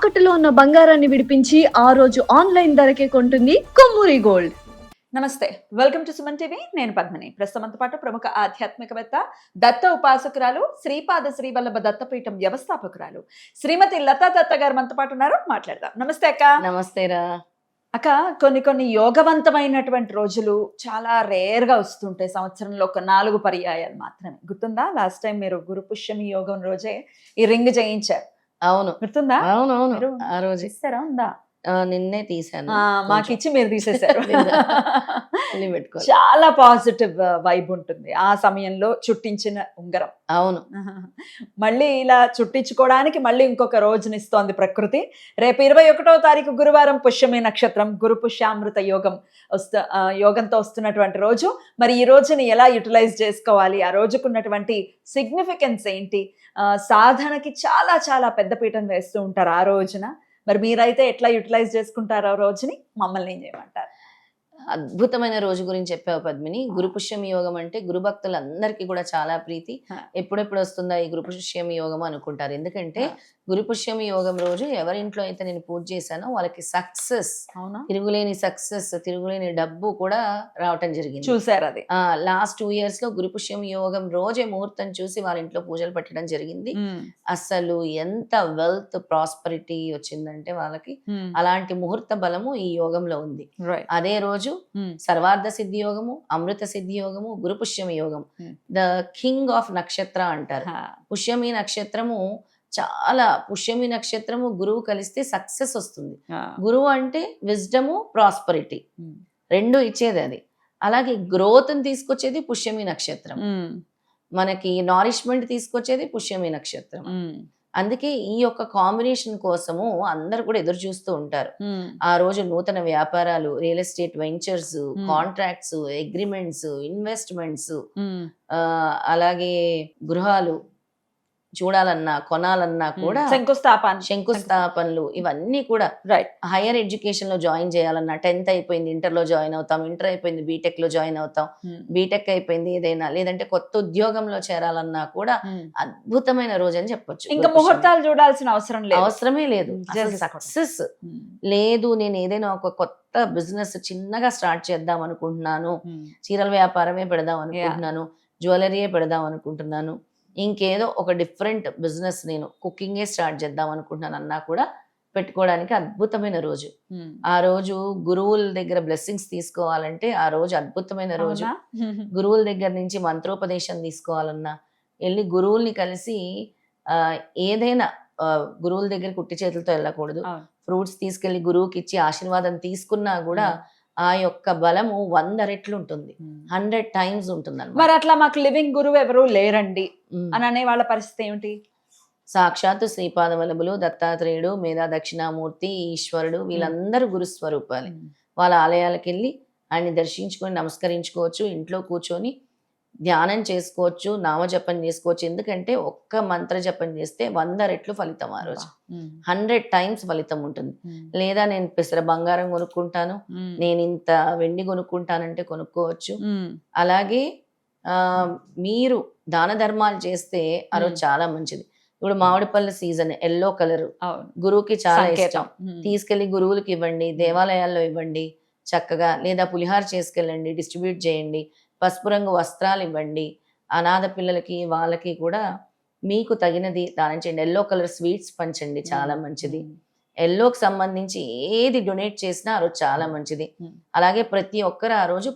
తాకట్టులో ఉన్న బంగారాన్ని విడిపించి ఆ రోజు ఆన్లైన్ ధరకే కొంటుంది కొమ్మూరి గోల్డ్. నమస్తే, వెల్కమ్ టు సుమన్ టీవీ. నేను పద్మిని. ప్రస్తుతంతో పాటు ప్రముఖ ఆధ్యాత్మికవేత్త, దత్త ఉపాసకురాలు, శ్రీపాద శ్రీవల్లభ దత్తపీఠం వ్యవస్థాపకురాలు శ్రీమతి లతా దత్త గారు మనతో పాటు ఉన్నారు. మాట్లాడదాం. నమస్తే అక్క. నమస్తేరా అక్క, కొన్ని యోగవంతమైనటువంటి రోజులు చాలా రేర్ గా వస్తుంటాయి. సంవత్సరంలో ఒక 4 పర్యాయాలు మాత్రమే. గుర్తుందా? లాస్ట్ టైం మీరు గురు పుష్యమి యోగం రోజే ఈ రింగ్ చేయించారు. అవును గుర్తుందా? అవునవును మీరు ఆ రోజు ఇస్తారా? ఉందా? నిన్నే తీసాను. మాకిచ్చి మీరు తీసేశారు. అన్ని పెట్టుకోవాలి. చాలా పాజిటివ్ వైబ్ ఉంటుంది ఆ సమయంలో చుట్టించిన ఉంగరం. అవును, మళ్ళీ ఇలా చుట్టించుకోవడానికి మళ్ళీ ఇంకొక రోజునిస్తోంది ప్రకృతి. రేపు 21వ తారీఖు గురువారం పుష్యమి నక్షత్రం, గురు పుష్యామృత యోగం యోగంతో వస్తున్నటువంటి రోజు. మరి ఈ రోజుని ఎలా యూటిలైజ్ చేసుకోవాలి, ఆ రోజుకున్నటువంటి సిగ్నిఫికెన్స్ ఏంటి? సాధనకి చాలా చాలా పెద్ద పీఠం వేస్తూ ఉంటారు ఆ రోజున. మరి మీరైతే ఎట్లా యూటిలైజ్ చేసుకుంటారు ఆ రోజుని? మమ్మల్ని ఏం చేయమంటారు? అద్భుతమైన రోజు గురించి చెప్పావు పద్మిని. గురు పుష్యమి యోగం అంటే గురు భక్తులందరికీ కూడా చాలా ప్రీతి. ఎప్పుడెప్పుడు వస్తుందా ఈ గురు పుష్యమి యోగం అనుకుంటారు. ఎందుకంటే గురు పుష్యమి యోగం రోజు ఎవరింట్లో అయితే నేను పూజ చేశానో వాళ్ళకి సక్సెస్, తిరుగులేని సక్సెస్, తిరుగులేని డబ్బు కూడా రావటం జరిగింది. చూసారు అది. లాస్ట్ 2 years లో గురు పుష్యమి యోగం రోజే ముహూర్తం చూసి వాళ్ళ ఇంట్లో పూజలు పెట్టడం జరిగింది. అసలు ఎంత వెల్త్ ప్రాస్పరిటీ వచ్చిందంటే వాళ్ళకి. అలాంటి ముహూర్త బలము ఈ యోగంలో ఉంది. అదే రోజు సర్వార్థ సిద్ధి యోగము, అమృత సిద్ధి యోగము, గురు పుష్యమి యోగం, ద కింగ్ ఆఫ్ నక్షత్ర అంటారు. పుష్యమి నక్షత్రము చాలా, పుష్యమి నక్షత్రము గురువు కలిస్తే సక్సెస్ వస్తుంది. గురువు అంటే విజ్డము, ప్రాస్పరిటీ రెండు ఇచ్చేది అది. అలాగే గ్రోత్ తీసుకొచ్చేది పుష్యమి నక్షత్రం, మనకి నారిష్మెంట్ తీసుకొచ్చేది పుష్యమి నక్షత్రం. అందుకే ఈ యొక్క కాంబినేషన్ కోసము అందరు కూడా ఎదురు చూస్తూ ఉంటారు. ఆ రోజు నూతన వ్యాపారాలు, real estate ventures, contracts, agreements, investments, అలాగే గృహాలు చూడాలన్నా కొనాలన్నా కూడా శంకుస్థాపనలు ఇవన్నీ కూడా. హైయర్ ఎడ్యుకేషన్ లో జాయిన్ చేయాలన్నా, 10th అయిపోయింది ఇంటర్ లో జాయిన్ అవుతాం, ఇంటర్ అయిపోయింది బీటెక్ లో జాయిన్ అవుతాం, బీటెక్ అయిపోయింది ఏదైనా, లేదంటే కొత్త ఉద్యోగంలో చేరాలన్నా కూడా అద్భుతమైన రోజు అని చెప్పొచ్చు. ఇంకా ముహూర్తాలు చూడాల్సిన అవసరమే లేదు. సక్సెస్ లేదు. నేను ఏదైనా ఒక కొత్త బిజినెస్ చిన్నగా స్టార్ట్ చేద్దాం అనుకుంటున్నాను, చీరల వ్యాపారమే పెడదాం అనుకుంటున్నాను, జ్యువెలరీయే పెడదాం అనుకుంటున్నాను, ఇంకేదో ఒక డిఫరెంట్ బిజినెస్, నేను కుకింగే స్టార్ట్ చేద్దాం అనుకుంటున్నాను అన్నా కూడా పెట్టుకోవడానికి అద్భుతమైన రోజు. ఆ రోజు గురువుల దగ్గర బ్లెస్సింగ్స్ తీసుకోవాలంటే ఆ రోజు అద్భుతమైన రోజు. గురువుల దగ్గర నుంచి మంత్రోపదేశం తీసుకోవాలన్నా వెళ్ళి గురువుల్ని కలిసి, ఏదైనా గురువుల దగ్గర కుట్టి చేతులతో వెళ్ళకూడదు. ఫ్రూట్స్ తీసుకెళ్లి గురువుకి ఇచ్చి ఆశీర్వాదం తీసుకున్నా కూడా ఆ యొక్క బలము 100 రెట్లు ఉంటుంది, 100 times ఉంటుంది. మరి అట్లా మాకు లివింగ్ గురువు ఎవరు లేరండి అని అనే వాళ్ళ పరిస్థితి ఏమిటి? సాక్షాత్తు శ్రీపాద వల్లభులు, దత్తాత్రేయుడు, మేధా దక్షిణామూర్తి, ఈశ్వరుడు వీళ్ళందరూ గురుస్వరూపాలే. వాళ్ళ ఆలయాలకు వెళ్ళి ఆయన్ని దర్శించుకొని నమస్కరించుకోవచ్చు, ఇంట్లో కూర్చొని ధ్యానం చేసుకోవచ్చు, నామజపం చేసుకోవచ్చు. ఎందుకంటే ఒక్క మంత్ర జపం చేస్తే 100 రెట్లు ఫలితం ఆ రోజు, 100 times ఫలితం ఉంటుంది. లేదా నేను పెసర బంగారం కొనుక్కుంటాను, నేను ఇంత వెండి కొనుక్కుంటానంటే కొనుక్కోవచ్చు. అలాగే మీరు దాన ధర్మాలు చేస్తే ఆ రోజు చాలా మంచిది. ఇప్పుడు మామిడిపళ్ళు సీజన్, ఎల్లో కలర్ గురువుకి చాలా ఇష్టం. తీసుకెళ్లి గురువులకి ఇవ్వండి, దేవాలయాల్లో ఇవ్వండి చక్కగా. లేదా పులిహార చేసుకెళ్ళండి, డిస్ట్రిబ్యూట్ చేయండి. పసుపు రంగు వస్త్రాలు ఇవ్వండి. అనాథ పిల్లలకి వాళ్ళకి కూడా మీకు తగినది దానం చేయండి. ఎల్లో కలర్ స్వీట్స్ పంచండి, చాలా మంచిది. ఎల్లోకి సంబంధించి ఏది డొనేట్ చేసినా ఆ రోజు చాలా మంచిది. అలాగే ప్రతి ఒక్కరు ఆ రోజు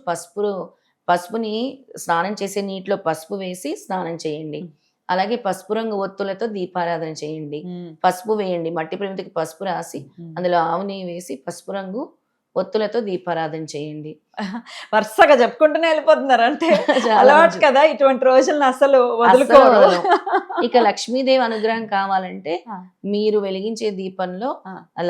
పసుపుని స్నానం చేసే నీటిలో పసుపు వేసి స్నానం చేయండి. అలాగే పసుపు రంగు ఒత్తులతో దీపారాధన చేయండి. పసుపు వేయండి, మట్టి ప్రమిదికి పసుపు రాసి అందులో ఆవు నెయ్యి వేసి పసుపు రంగు ఒత్తులతో దీపారాధన చేయండి. వరుసగా చెప్పుకుంటూనే వెళ్ళిపోతున్నారు. అంటే అలవాటు కదా ఇటువంటి రోజులను అసలు వదులుకోరు. ఇక లక్ష్మీదేవి అనుగ్రహం కావాలంటే మీరు వెలిగించే దీపంలో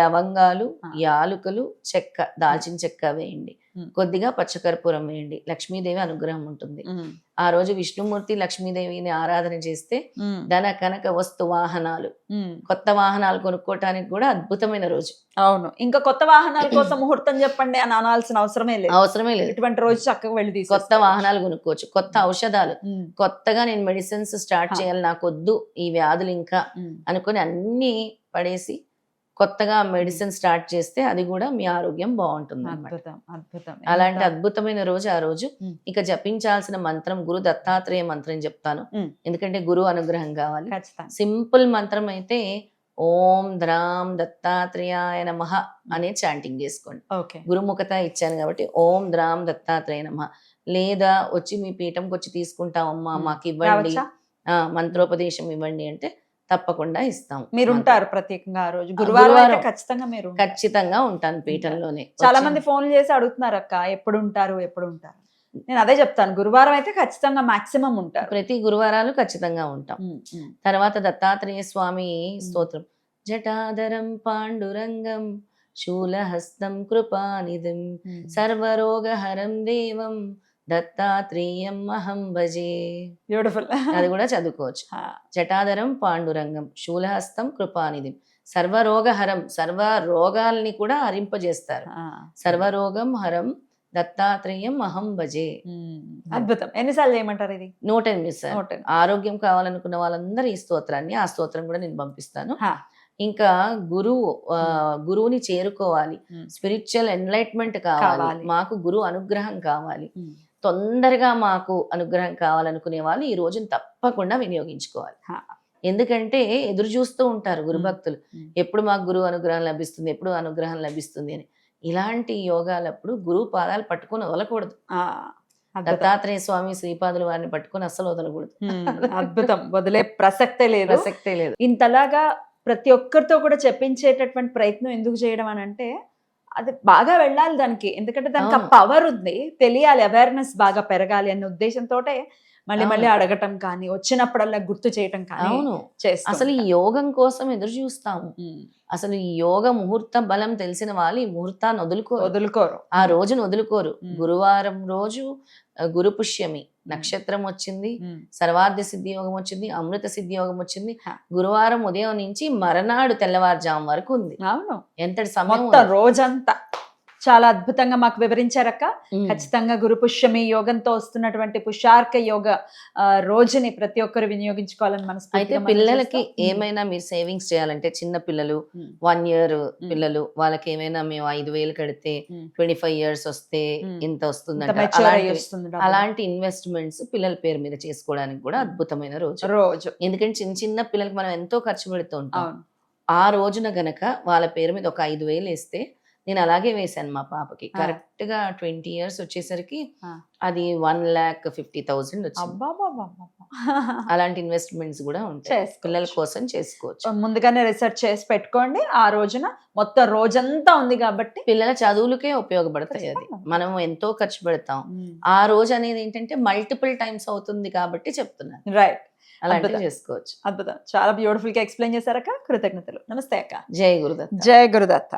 లవంగాలు, యాలుకలు, చెక్క, దాల్చిన చెక్క వేయండి. కొద్దిగా పచ్చకర్పూరం వేయండి. లక్ష్మీదేవి అనుగ్రహం ఉంటుంది. ఆ రోజు విష్ణుమూర్తి లక్ష్మీదేవిని ఆరాధన చేస్తే ధన కనక వస్తు వాహనాలు, కొత్త వాహనాలు కొనుక్కోవటానికి కూడా అద్భుతమైన రోజు. అవును. ఇంకా కొత్త వాహనాల కోసం ముహూర్తం చెప్పండి అని అనాల్సిన అవసరమే లేదు. ఇటువంటి రోజు చక్కగా వెళ్ళి కొత్త వాహనాలు కొనుక్కోవచ్చు. కొత్త ఔషధాలు, కొత్తగా నేను మెడిసిన్స్ స్టార్ట్ చేయాలి, నాకు వద్దు ఈ వ్యాధులు ఇంకా అనుకుని అన్ని పడేసి కొత్తగా మెడిసిన్ స్టార్ట్ చేస్తే అది కూడా మీ ఆరోగ్యం బాగుంటుంది అన్నమాట. అద్భుతం అద్భుతం. అలాంటి ఎంత- అద్భుతమైన రోజు ఆ రోజు. ఉమ్. ఇక జపించాల్సిన మంత్రం గురు దత్తాత్రేయ మంత్రం చెప్తాను, ఉమ్. ఎందుకంటే గురువు అనుగ్రహం కావాలి. ఖచ్చితంగా. సింపుల్ మంత్రం అయితే ఓం ద్రాం దత్తాత్రేయాయ నమః అనే చాంటింగ్ చేసుకోండి. ఓకే. గురుముఖత ఇచ్చాను కాబట్టి ఓం ద్రాం దత్తాత్రేయ నమః. లేదా వచ్చి మీ పీఠంకి వచ్చి తీసుకుంటామమ్మా, మాకు ఇవ్వండి, రావచ్చా? మంత్రోపదేశం ఇవ్వండి అంటే తప్పకుండా ఇస్తాం. మీరు ఉంటారు ప్రత్యేకంగా ఆ రోజు గురువారం అయితే గురువారం. ఖచ్చితంగా మీరు ఉంటారు. ఖచ్చితంగా ఉంటాను పీఠంలోనే. చాలా మంది ఫోన్లు చేసి అడుగుతున్నారు అక్క ఎప్పుడు ఉంటారు ఎప్పుడు ఉంటారు. నేను అదే చెప్తాను, గురువారం అయితే ఖచ్చితంగా మాక్సిమం ఉంటారు. ప్రతి గురువారాలు ఖచ్చితంగా ఉంటాం. తర్వాత దత్తాత్రేయ స్వామి స్తోత్రం. జటాధరం పాండురంగం శూలహస్తం కృపానిధిం సర్వరోగహరం దేవం దత్తాత్రేయం అహం భజే. బ్యూటిఫుల్. అది కూడా చదువుకోవచ్చు. జటాధరం పాండురంగం శూలహస్తం కృపానిధిం సర్వరోగహరం, సర్వ రోగాల్ని కూడా హరింపజేస్తారు. సర్వరోగం హరం దత్తాత్రేయం అహం భజే. అద్భుతం. ఎన్నిసార్లు చేయమంటారు ఇది? 108 సార్. 108. ఆరోగ్యం కావాలనుకున్న వాళ్ళందరూ ఈ స్తోత్రాన్ని, ఆ స్తోత్రం కూడా నేను పంపిస్తాను. ఇంకా గురువుని చేరుకోవాలి, స్పిరిచువల్ ఎన్లైట్మెంట్ కావాలి, మాకు గురు అనుగ్రహం కావాలి, తొందరగా మాకు అనుగ్రహం కావాలనుకునే వాళ్ళు ఈ రోజుని తప్పకుండా వినియోగించుకోవాలి. ఎందుకంటే ఎదురు చూస్తూ ఉంటారు గురు భక్తులు, ఎప్పుడు మాకు గురువు అనుగ్రహం లభిస్తుంది, ఎప్పుడు అనుగ్రహం లభిస్తుంది అని. ఇలాంటి యోగాలప్పుడు గురువు పాదాలు పట్టుకొని వదలకూడదు. దత్తాత్రేయ స్వామి శ్రీపాదుల వారిని పట్టుకొని అస్సలు వదలకూడదు. అద్భుతం. వదిలే ప్రసక్తే లేదు. ప్రసక్తే లేదు. ఇంతలాగా ప్రతి ఒక్కరితో కూడా చెప్పించేటటువంటి ప్రయత్నం ఎందుకు చేయడం అని అంటే, అది బాగా వెళ్ళాలి దానికి, ఎందుకంటే దానికి ఆ పవర్ ఉంది, తెలియాలి, అవేర్నెస్ బాగా పెరగాలి అనే ఉద్దేశంతో మళ్ళీ మళ్ళీ అడగటం కానీ, వచ్చినప్పుడల్లా గుర్తు చేయటం కానీ చేస్తాం. అసలు ఈ యోగం కోసం ఎదురు చూస్తాము. అసలు ఈ యోగ ముహూర్త బలం తెలిసిన వాళ్ళు ఈ ముహూర్తాన్ని వదులుకోరు, ఆ రోజును వదులుకోరు. గురువారం రోజు గురు పుష్యమి నక్షత్రం వచ్చింది, సర్వార్థ సిద్ధి యోగం వచ్చింది, అమృత సిద్ధి యోగం వచ్చింది. గురువారం ఉదయం నుంచి మరనాడు తెల్లవారుజాము వరకు ఉంది. అవును, ఎంతటి సమయం, రోజంతా. చాలా అద్భుతంగా మాకు వివరించారక్క. ఖచ్చితంగా గురు పుష్యమి యోగంతో వస్తున్నటువంటి పుష్యార్క యోగ రోజుని ప్రతి ఒక్కరు వినియోగించుకోవాలని మనస్ఫూర్తిగా. అయితే పిల్లలకి ఏమైనా మీరు సేవింగ్స్ చేయాలంటే, చిన్న పిల్లలు 1 year పిల్లలు, వాళ్ళకి ఏమైనా మేము 5,000 కడితే 25 years వస్తే ఇంత వస్తుందంట, అలాంటి ఇన్వెస్ట్మెంట్స్ పిల్లల పేరు మీద చేసుకోవడానికి కూడా అద్భుతమైన రోజు. ఎందుకంటే చిన్న చిన్న పిల్లలకి మనం ఎంతో ఖర్చు పెడుతూ ఉంటాం. ఆ రోజున గనక వాళ్ళ పేరు మీద ఒక 5,000 వేస్తే, నేను అలాగే వేసాను మా పాపకి, కరెక్ట్ గా 20 years వచ్చేసరికి అది 1,50,000 వచ్చింది. అలాంటి ఇన్వెస్ట్మెంట్స్ కూడా ఉంటాయి, పిల్లల కోసం చేసుకోవచ్చు. ముందుగానే రిసర్చ్ చేసి పెట్టుకోండి. ఆ రోజున మొత్తం రోజంతా ఉంది కాబట్టి పిల్లల చదువులకే ఉపయోగపడతాయి. అది మనం ఎంతో ఖర్చు పెడతాం, ఆ రోజు అనేది ఏంటంటే మల్టిపుల్ టైమ్స్ అవుతుంది కాబట్టి చెప్తున్నాను. రైట్, అలాంటివి చేసుకోవచ్చు. అద్భుతం. చాలా బ్యూటిఫుల్ గా ఎక్స్ప్లెయిన్ చేశారక్క. కృతజ్ఞతలు. నమస్తే అక్క. జై గురుదత్త. జై గురుదత్త.